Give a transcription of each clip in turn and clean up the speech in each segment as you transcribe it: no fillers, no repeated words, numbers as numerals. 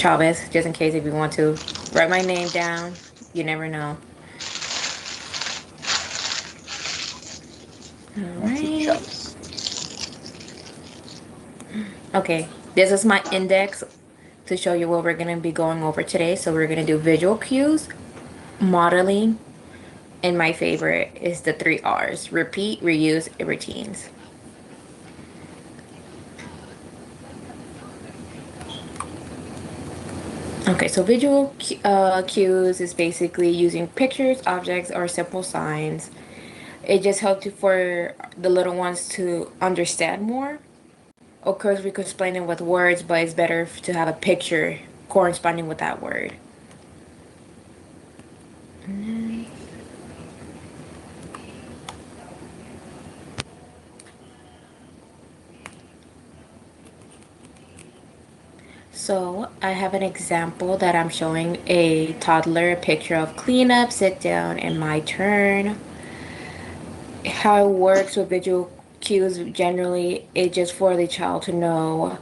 Chavez, just in case if you want to write my name down. You never know. All Nancy right. Chavez. Okay, this is my index to show you what we're going to be going over today. So we're going to do visual cues, modeling, and my favorite is the 3 R's: repeat, reuse, and routines. Okay, so visual cues is basically using pictures, objects, or simple signs. It just helps you for the little ones to understand more. Of course, we could explain it with words, but it's better to have a picture corresponding with that word. So I have an example that I'm showing a toddler a picture of clean up, sit down, and my turn. How it works with visual cues generally is just for the child to know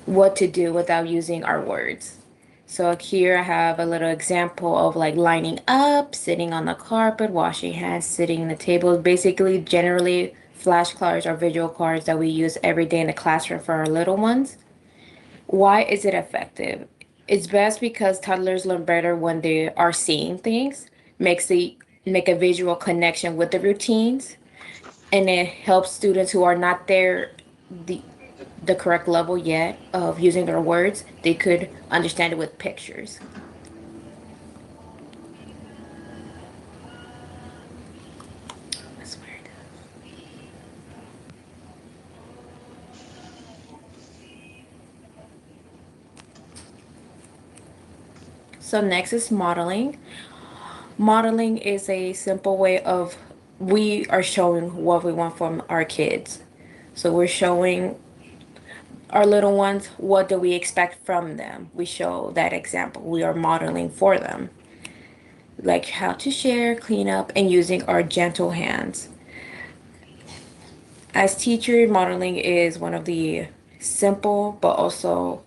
what to do without using our words. So here I have a little example of like lining up, sitting on the carpet, washing hands, sitting in the table. Basically, generally, flashcards are visual cards that we use every day in the classroom for our little ones. Why is it effective? It's best because toddlers learn better when they are seeing things, makes the make a visual connection with the routines, and it helps students who are not there the the correct level yet of using their words. They could understand it with pictures. That's weird. So next is modeling. Modeling is a simple way of we are showing what we want from our kids. So we're showing our little ones what do we expect from them. We show that example. We are modeling for them. Like how to share, clean up, and using our gentle hands. As teacher, modeling is one of the simple but also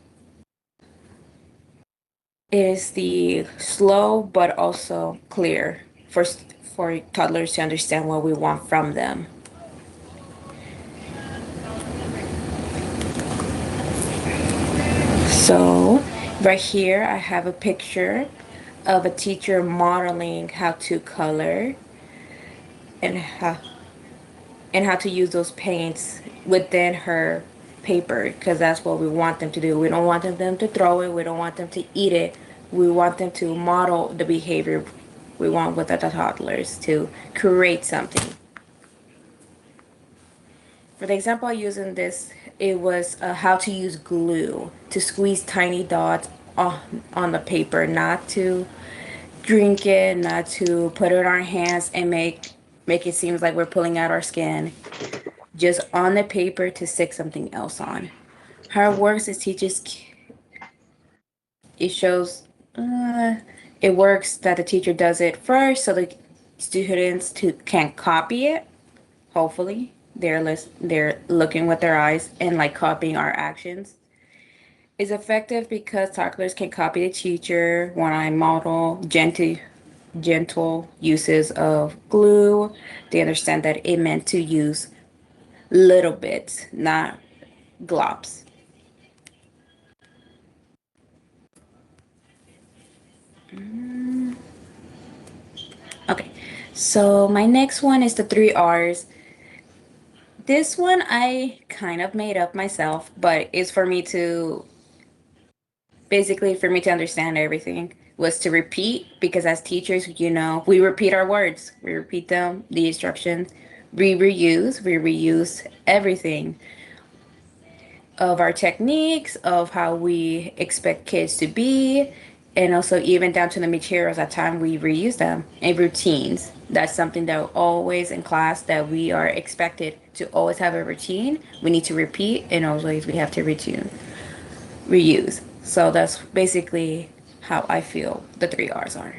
is the slow but also clear for toddlers to understand what we want from them. So right here I have a picture of a teacher modeling how to color and how to use those paints within her paper because that's what we want them to do. We don't want them to throw it. We don't want them to eat it. We want them to model the behavior we want with the toddlers to create something. For the example I used in this, it was how to use glue to squeeze tiny dots on the paper, not to drink it, not to put it on our hands and make it seem like we're pulling out our skin, just on the paper to stick something else on. How it works is it shows, uh, it works that the teacher does it first so the students can copy it. Hopefully, they're looking with their eyes and like copying our actions. Is effective because toddlers can copy the teacher when I model gentle uses of glue. They understand that it meant to use little bits, not globs. Okay, so my next one is the 3 R's. This one I kind of made up myself, but it's for me to basically for me to understand everything was to repeat because as teachers, we repeat our words, we repeat them, the instructions, we reuse everything of our techniques, of how we expect kids to be, and also even down to the materials at time we reuse them and routines. That's something that always in class that we are expected to always have a routine. We need to repeat and always we have to reuse. So that's basically how I feel the 3 R's are.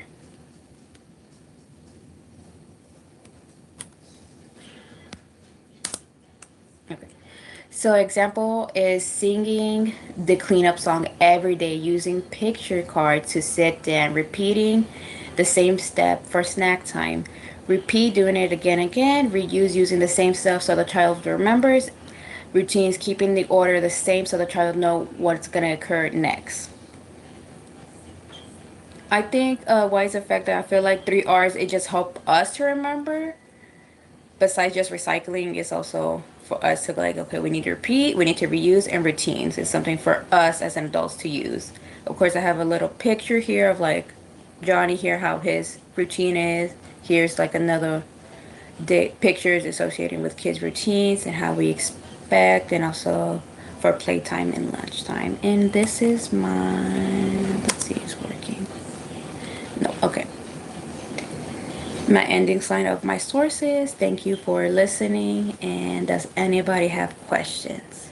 Okay. So example is singing the cleanup song every day using picture cards to sit down, repeating the same step for snack time. Repeat doing it again and again, reuse using the same stuff so the child remembers. Routines keeping the order the same so the child know what's going to occur next. I think why it's effective, I feel like 3 R's, it just help us to remember. Besides just recycling, it's also for us to be like, okay, we need to repeat, we need to reuse, and routines is something for us as an adults to use. Of course, I have a little picture here of like Johnny here, how his routine is. Here's like another day pictures associated with kids' routines and how we expect, and also for playtime and lunchtime. And this is mine. Let's see, it's working. No, okay. My ending sign of my sources. Thank you for listening. And does anybody have questions?